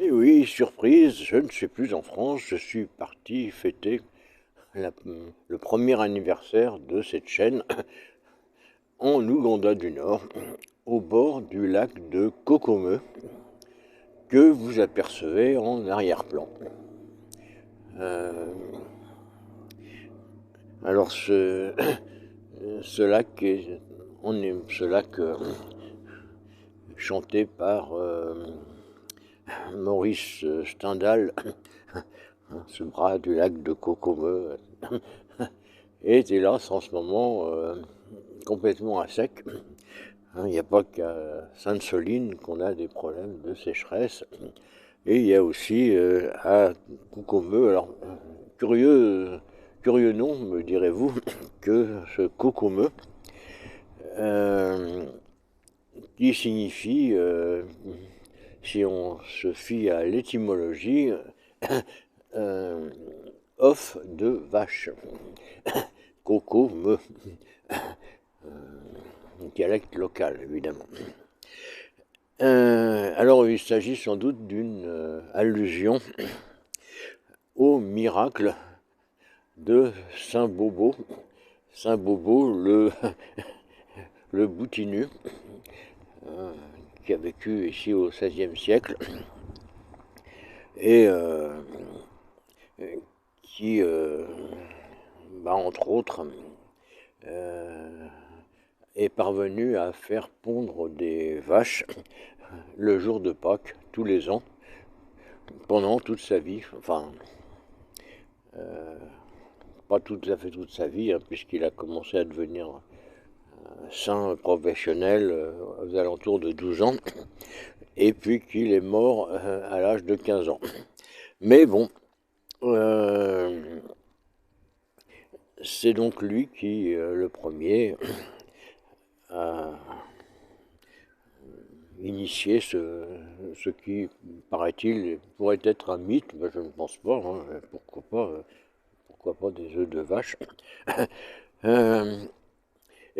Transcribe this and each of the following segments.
Et oui, surprise, je ne suis plus en France, je suis parti fêter le premier anniversaire de cette chaîne en Ouganda du Nord, au bord du lac de Kokome, que vous apercevez en arrière-plan. Alors ce lac chanté par Maurice Stendhal, ce bras du lac de Kokome, est hélas en ce moment complètement à sec. Il n'y a pas qu'à Sainte-Soline qu'on a des problèmes de sécheresse. Et il y a aussi à Kokome, alors curieux nom, me direz-vous, que ce Kokome, qui signifie, si on se fie à l'étymologie, off de vache. Kokome, dialecte local évidemment. Alors il s'agit sans doute d'une allusion au miracle de Saint Bobo. Saint Bobo, le boutinu, qui a vécu ici au XVIe siècle et qui, entre autres, est parvenu à faire pondre des vaches le jour de Pâques, tous les ans, pendant toute sa vie. Enfin, pas tout à fait toute sa vie, puisqu'il a commencé à devenir saint professionnel aux alentours de 12 ans, et puis qu'il est mort à l'âge de 15 ans. Mais bon, c'est donc lui qui, le premier, a initié ce qui, paraît-il, pourrait être un mythe. Ben, je ne pense pas, pourquoi pas des œufs de vache.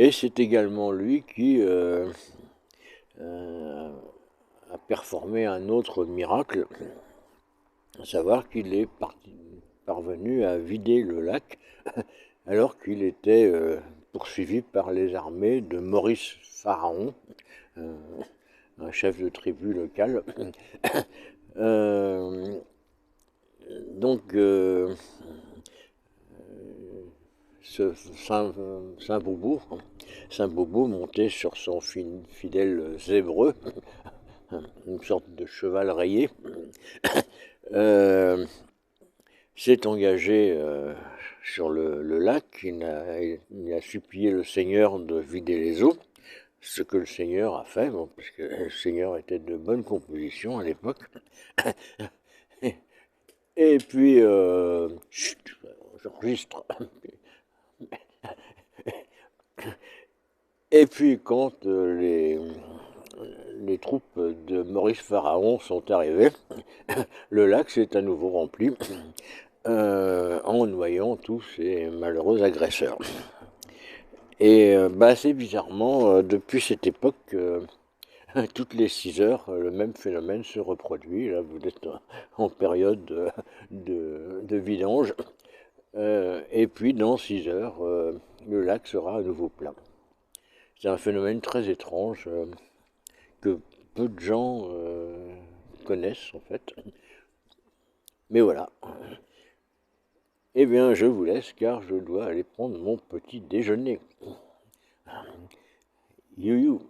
Et c'est également lui qui a performé un autre miracle, à savoir qu'il est parvenu à vider le lac alors qu'il était poursuivi par les armées de Maurice Pharaon, un chef de tribu local. Donc ce Saint Bobo monté sur son fidèle zébreux, une sorte de cheval rayé, s'est engagé sur le lac. Il a supplié le Seigneur de vider les eaux, ce que le Seigneur a fait, parce que le Seigneur était de bonne composition à l'époque. Et puis, j'enregistre. Et puis, quand les troupes de Maurice Pharaon sont arrivées, le lac s'est à nouveau rempli en noyant tous ces malheureux agresseurs. Et assez bizarrement, depuis cette époque, toutes les 6 heures, le même phénomène se reproduit. Là, vous êtes en période de vidange. Et puis, dans 6 heures, le lac sera à nouveau plein. C'est un phénomène très étrange que peu de gens connaissent, en fait. Mais voilà. Eh bien, je vous laisse, car je dois aller prendre mon petit déjeuner. You.